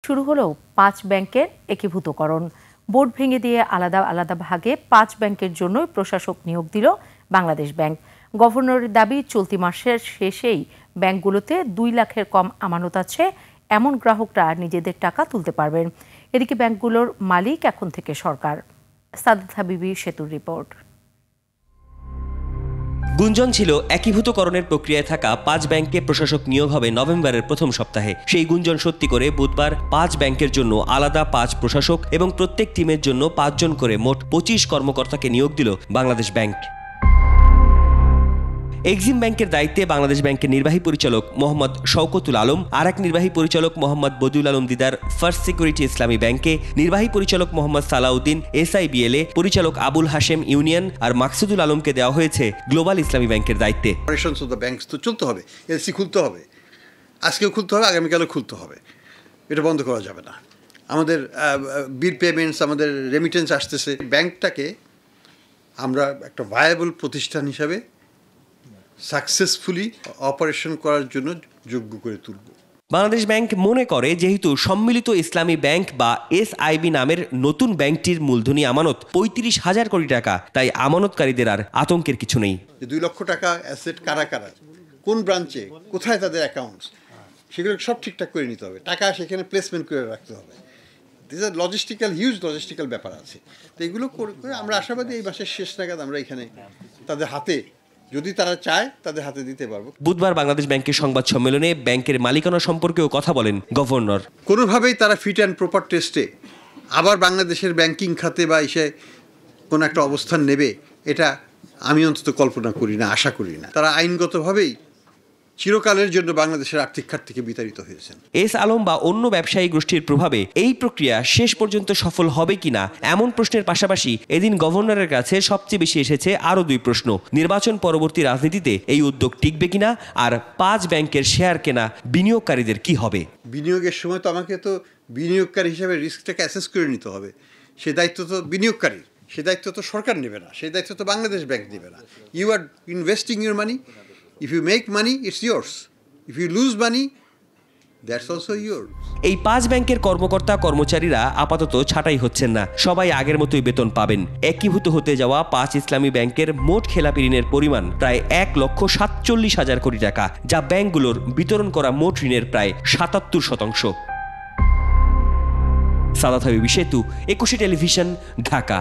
শুরু হলো 5 ব্যাংকের একীভূতকরণ। বোর্ড ভেঙে দিয়ে আলাদা আলাদা ভাগে 5 ব্যাংকের জন্যই প্রশাসক নিয়োগ দিল বাংলাদেশ ব্যাংক। গভর্নরের দাবি, চলতি মাসের শেষেই ব্যাংকগুলোতে 2 লাখের কম আমানত আছে এমন গ্রাহকরা নিজেদের টাকা তুলতে পারবেন। এদিকে ব্যাংকগুলোর মালিক এখন থেকে সরকার। সাদাত হাবিবি সেতুর রিপোর্ট। গুঞ্জন ছিল একীভূতকরণের প্রক্রিয়ায় থাকা 5 ব্যাংকে প্রশাসক নিয়োগ হবে নভেম্বরের প্রথম সপ্তাহে। সেই গুঞ্জন সত্যি করে বুধবার 5 ব্যাংকের জন্য আলাদা 5 প্রশাসক এবং প্রত্যেক টিমের জন্য 5 জন করে মোট 25 কর্মকর্তাকে নিয়োগ দিল বাংলাদেশ ব্যাংক। এক্সিম ব্যাংকের দায়িত্বে বাংলাদেশ ব্যাংকের নির্বাহী পরিচালক মোহাম্মদ শওকতুল আলম, আরেক নির্বাহী পরিচালক মোহাম্মদ বদিউল আলম দিদার ফার্স্ট সিকিউরিটি ইসলামী ব্যাংকে, নির্বাহী পরিচালক মোহাম্মদ সালাউদ্দিন SIBL-এ, পরিচালক আবুল হাশেম ইউনিয়ন আর মাকসুদুল আলমকে দেওয়া হয়েছে গ্লোবাল ইসলামী ব্যাংকের দায়িত্বে। অপারেশনস অফ দ্য ব্যাংকস তো চলতে হবে, এলসি খুলতে হবে, আজকেও খুলতে হবে, আগামীকালও খুলতে হবে, এটা বন্ধ করা যাবে না। আমাদের বিল পেমেন্টস, আমাদের রেমিটেন্স আসতেছে। ব্যাংকটাকে আমরা একটা ভায়াবল প্রতিষ্ঠান হিসাবে সাকসেসফুলি অপারেশন করার জন্য যোগ্য করে তুলব। বাংলাদেশ ব্যাংক মনে করে, যেহেতু সম্মিলিত ইসলামী ব্যাংক বা SIB নামের নতুন ব্যাংকটির মূলধনী আমানত 35,000 কোটি টাকা, তাই আমানতকারীদের আর আতঙ্কের কিছু নেই। 2 লক্ষ টাকা অ্যাসেট কারা কারা, কোন ব্রাঞ্চে, কোথায় তাদের অ্যাকাউন্টস, সেগুলো সব ঠিকঠাক করে নিতে হবে। টাকা সেখানে প্লেসমেন্ট করে রাখতে হবে। দিস আর হিউজ লজিস্টিক্যাল ব্যাপার আছে। তো এগুলো করে আমরা আশাবাদী এই মাসের শেষ নাগাদ আমরা এখানে তাদের হাতে, যদি তারা চায়, তাদের হাতে দিতে পারবো। বুধবার বাংলাদেশ ব্যাংকের সংবাদ সম্মেলনে ব্যাংকের মালিকানা সম্পর্কেও কথা বলেন গভর্নর। কোনোভাবেই তারা ফিট অ্যান্ড প্রপার টেস্টে আবার বাংলাদেশের ব্যাংকিং খাতে বা এসে কোনো একটা অবস্থান নেবে, এটা আমি অন্তত কল্পনা করি না, আশা করি না। তারা আইনগতভাবেই চিরকালের জন্য বাংলাদেশের আর্থিক খাত থেকে বিতাড়িত হয়েছেন। এস আলম বা অন্য ব্যবসায়ী গোষ্ঠীর প্রভাবে এই প্রক্রিয়া শেষ পর্যন্ত সফল হবে কিনা, এমন প্রশ্নের পাশাপাশি এদিন গভর্নরের কাছে সবচেয়ে বেশি এসেছে আরও 2 প্রশ্ন। নির্বাচন পরবর্তী রাজনীতিতে এই উদ্যোগ টিকবে কিনা, আর 5 ব্যাংকের শেয়ার কেনা বিনিয়োগকারীদের কি হবে। বিনিয়োগের সময় তো আমাকে তো বিনিয়োগকারী হিসাবে রিস্কটাকে অ্যাসেস করে নিতে হবে। সে দায়িত্ব তো বিনিয়োগকারী, সে দায়িত্ব তো সরকার নেবে না, সে দায়িত্ব তো বাংলাদেশ ব্যাংক নেবে না। You are investing your money. If you make money, it's yours. If you lose money, that's also yours. এই 5 ব্যাংকের কর্মকর্তা কর্মচারীরা আপাতত ছাঁটাই হচ্ছেন না, সবাই আগের মতোই বেতন পাবেন। একীভূত হতে যাওয়া 5 ইসলামী ব্যাংকের মোট খেলাপি ঋণের পরিমাণ প্রায় 1,47,000 কোটি টাকা, যা ব্যাংকগুলোর বিতরণ করা মোট ঋণের প্রায় 77%। সাদাত হাবিবি সেতু, 21 টেলিভিশন, ঢাকা।